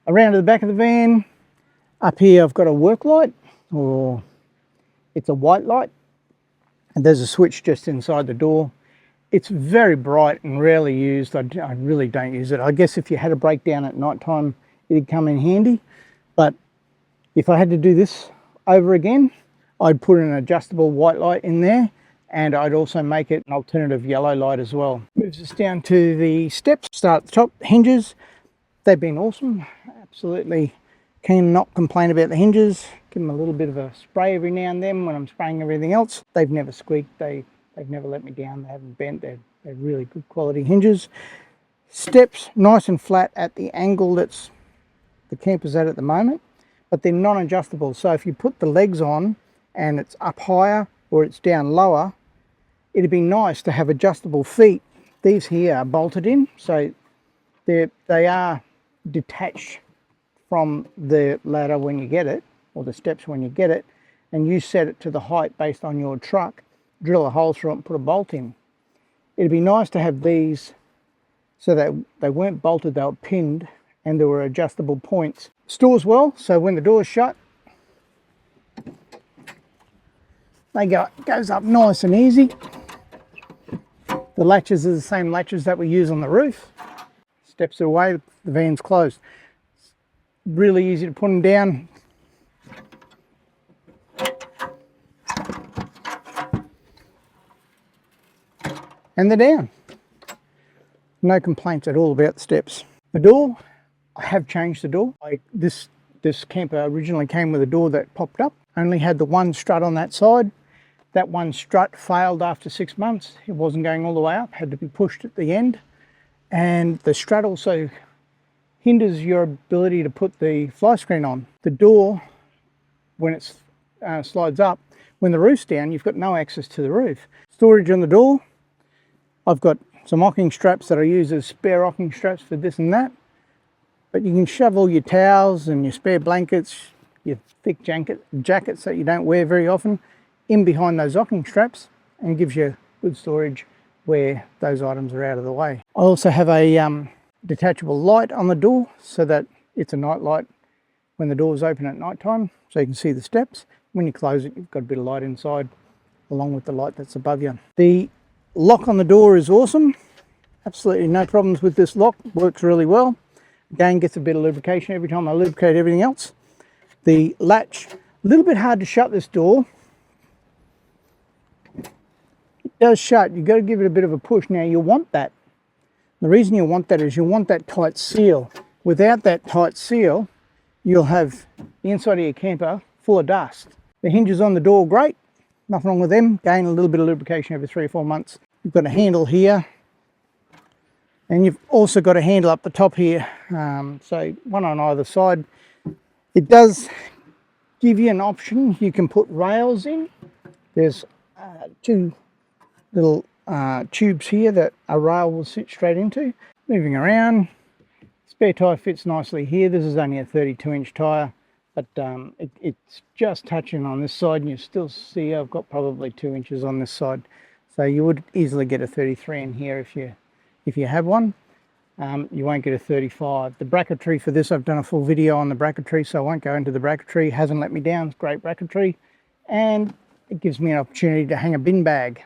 Around to the back of the van. Up here I've got a work light, or it's a white light, and there's a switch just inside the door. It's very bright and rarely used. I really don't use it. I guess if you had a breakdown at night time, it'd come in handy. But if I had to do this over again, I'd put an adjustable white light in there, and I'd also make it an alternative yellow light as well. Moves us down to the steps. Start at the top, hinges. They've been awesome. Absolutely cannot complain about the hinges. Give them a little bit of a spray every now and then when I'm spraying everything else. They've never squeaked. They've never let me down. They haven't bent. They're really good quality hinges. Steps nice and flat at the angle that's the camper's at the moment, but they're non-adjustable. So if you put the legs on and it's up higher or it's down lower, it'd be nice to have adjustable feet. These here are bolted in, so they are detached from the ladder when you get it, or the steps when you get it, and you set it to the height based on your truck, drill a hole through it and put a bolt in. It'd be nice to have these so that they weren't bolted, they were pinned, and there were adjustable points. Stores well, so when the door's shut, goes up nice and easy. The latches are the same latches that we use on the roof. Steps are away, the van's closed. It's really easy to put them down. And they're down. No complaints at all about the steps. The door, I have changed the door. This camper originally came with a door that popped up. Only had the one strut on that side. That one strut failed after 6 months. It wasn't going all the way up, had to be pushed at the end. And the strut also hinders your ability to put the fly screen on. The door, when it slides up, when the roof's down, you've got no access to the roof. Storage on the door. I've got some ocking straps that I use as spare ocking straps for this and that. But you can shove all your towels and your spare blankets, your thick jackets that you don't wear very often, in behind those ocking straps, and gives you good storage where those items are out of the way. I also have a detachable light on the door so that it's a night light when the door's open at night time, so you can see the steps. When you close it, you've got a bit of light inside along with the light that's above you. The lock on the door is awesome. Absolutely no problems with this lock. Works really well. Again, gets a bit of lubrication every time I lubricate everything else. The latch, a little bit hard to shut this door. It does shut. You've got to give it a bit of a push. Now you want that. The reason you want that is you want that tight seal. Without that tight seal, you'll have the inside of your camper full of dust. The hinges on the door, great. Nothing wrong with them. Gain a little bit of lubrication every 3 or 4 months. You've got a handle here. And you've also got a handle up the top here. So one on either side. It does give you an option. You can put rails in. There's 2 little tubes here that a rail will sit straight into. Moving around, spare tyre fits nicely here. This is only a 32-inch tyre, but it's just touching on this side, and you still see I've got probably 2 inches on this side. So you would easily get a 33 in here if you have one. You won't get a 35. The bracketry for this, I've done a full video on the bracketry, so I won't go into the bracketry. Hasn't let me down. It's great bracketry, and it gives me an opportunity to hang a bin bag.